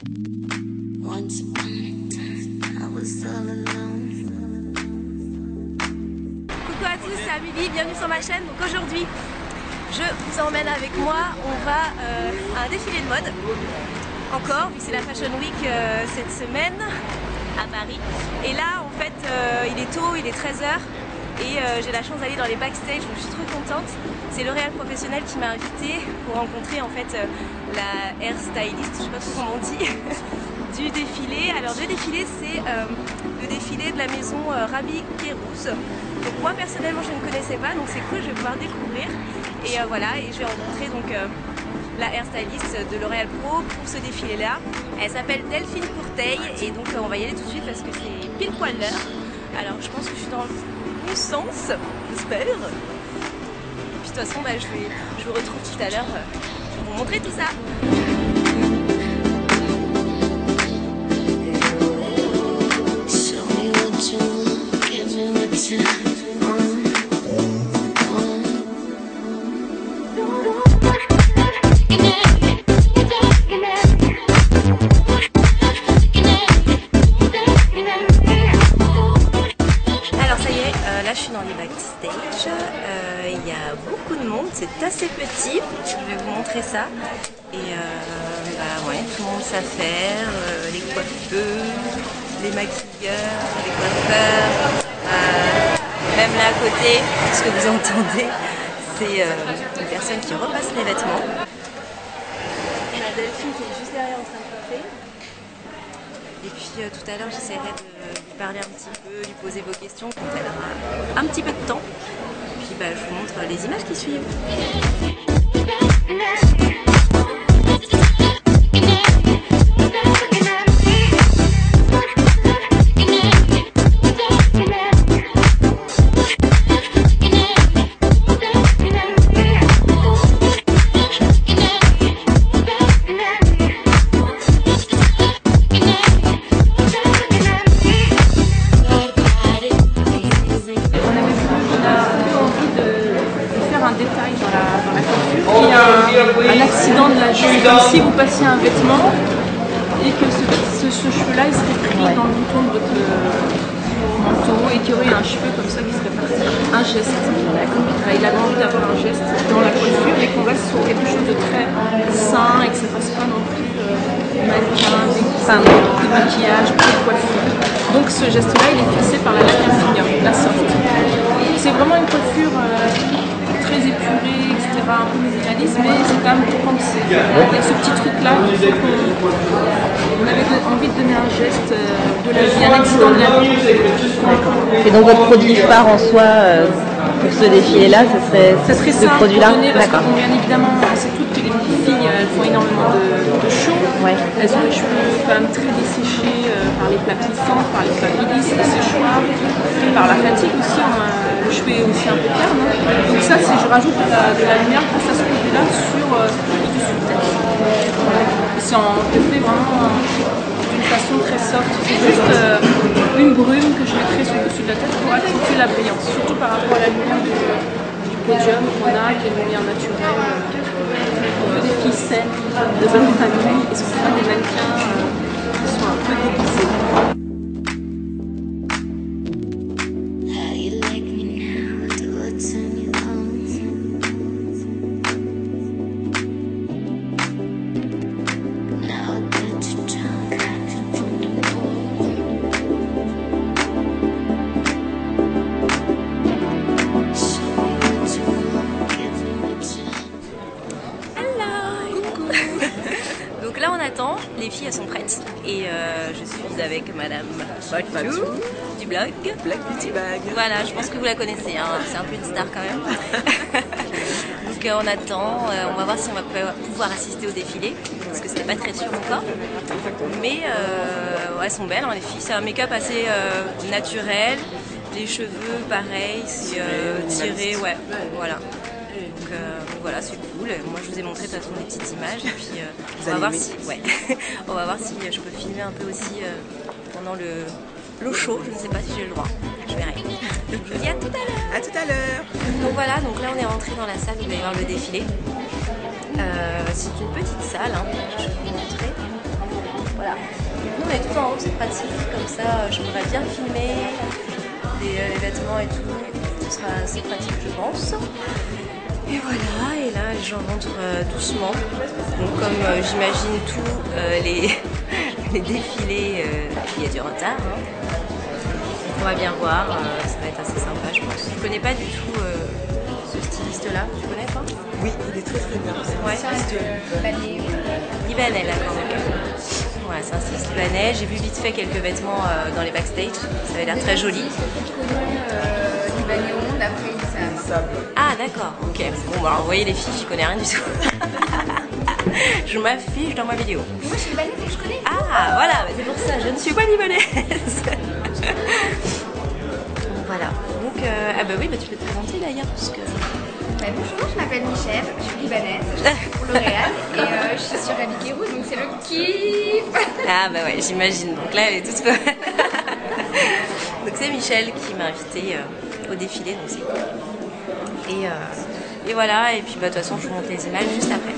Once upon a time, I was all alone. Coucou à tous, c'est Amélie, bienvenue sur ma chaîne. Donc aujourd'hui, je vous emmène avec moi, on va à un défilé de mode. Encore, vu que c'est la Fashion Week cette semaine à Paris. Et là, en fait, il est tôt, il est 13h. Et j'ai la chance d'aller dans les backstage, donc je suis trop contente. C'est L'Oréal Professionnel qui m'a invitée pour rencontrer en fait la hair stylist, je sais pas trop comment on dit, du défilé. Alors le défilé, c'est le défilé de la maison Rabi Kairouz. Donc moi personnellement je ne connaissais pas, donc c'est cool, je vais pouvoir découvrir. Et voilà, et je vais rencontrer donc la hair stylist de L'Oréal Pro pour ce défilé là. Elle s'appelle Delphine Courteil et donc on va y aller tout de suite parce que c'est pile poil l'heure. Alors je pense que je suis dans le sens, j'espère. Et puis de toute façon, je vous retrouve tout à l'heure pour vous montrer tout ça. Je suis dans les backstage, il y a beaucoup de monde, c'est assez petit, je vais vous montrer ça. Et bah ouais, tout le monde s'affaire, les coiffeurs, les maquilleurs, les coiffeurs, même là à côté, ce que vous entendez, c'est une personne qui repasse les vêtements. Et la Delphine qui est juste derrière en train de coiffer. Et puis tout à l'heure j'essaierai de lui parler un petit peu, lui poser vos questions quand elle aura un petit peu de temps. Et puis bah, je vous montre les images qui suivent. Un accident de la cheville, comme si vous passiez un vêtement et que ce cheveu-là il serait pris dans le bouton de votre manteau et qu'il y aurait un cheveu comme ça qui serait parti. Un geste. Il avait envie d'avoir un geste dans la coiffure et qu'on reste sur quelque chose de très sain et que ça ne fasse pas non plus mannequin, de maquillage, de coiffure. Donc ce geste-là il est fixé par la lame finger, la soft. C'est vraiment une coiffure très épurée, etc., un peu minimaliste, mais c'est quand même pensé. Il y a ce petit truc-là, on avait envie de donner un geste de la vie, un accident de la vie. Et donc votre produit phare en soi pour ce défilé-là, ce serait ce produit-là? D'accord. Bien évidemment, on sait toutes que les petites filles elles font énormément de show. Ouais. Elles ont les cheveux quand même très desséchés par les plats plissants, par les plats glisses, les séchoirs, par la fatigue aussi. Le cheveu est aussi un peu terne. Donc ça, je rajoute de la lumière grâce à ce produit-là sur le dessus de tête. C'est fait vraiment d'une façon très soft. C'est juste une brume que je mettrai sur le dessus de la tête pour accentuer la brillance, surtout par rapport à la lumière du podium qu'on a, qui est une lumière naturelle. On veut des filles saines, de bonne famille, et ce ne sont pas des mannequins qui sont un peu déguisés. Donc là on attend, les filles elles sont prêtes et je suis avec madame Fatou du blog Black Beauty Bag. Voilà, je pense que vous la connaissez, hein. C'est un peu une star quand même. Donc on attend, on va voir si on va pouvoir assister au défilé parce que c'était pas très sûr encore. Mais ouais, elles sont belles hein, les filles, c'est un make-up assez naturel, les cheveux pareil, c'est tiré, ouais, voilà. Donc voilà, c'est cool. Moi je vous ai montré de toute façon des petites images et puis on va voir si, ouais, on va voir si je peux filmer un peu aussi pendant le show. Je ne sais pas si j'ai le droit. Je verrai. Je vous dis à tout à l'heure. À tout à l'heure. Donc voilà, donc là on est rentré dans la salle où il va y avoir le défilé. C'est une petite salle, hein. Je vais vous montrer. est tout en haut, c'est pratique, comme ça je pourrais bien filmer les vêtements et tout, c'est pratique je pense. Et voilà, et là les gens rentrent doucement, donc comme j'imagine tous les défilés, il y a du retard, hein. On va bien voir, ça va être assez sympa je pense. Je connais pas du tout ce styliste là, tu connais toi? Oui, il est très très bien. Ouais, libanais, d'accord. Ouais, c'est un styliste libanais. J'ai vu vite fait quelques vêtements dans les backstage. Ça avait l'air très joli. Libanais au monde, après ça. Ah, d'accord. Ok. Bon, bah, alors, vous voyez les filles, je connais rien du tout. Je m'affiche dans ma vidéo. Moi, je suis libanaise et je connais. Ah, voilà, bah, c'est pour ça. Je ne suis pas libanaise. Voilà. Donc, ah bah oui, bah, tu peux te présenter d'ailleurs parce que. Bonjour, je m'appelle Michel, je suis libanaise, je travaille pour L'Oréal et je suis sur Abikérou, donc c'est le kiff. Ah bah ouais, j'imagine. Donc là, elle est toute folle. Donc c'est Michel qui m'a invitée au défilé, donc c'est cool. Et voilà, et puis bah, de toute façon, je vous montre les images juste après.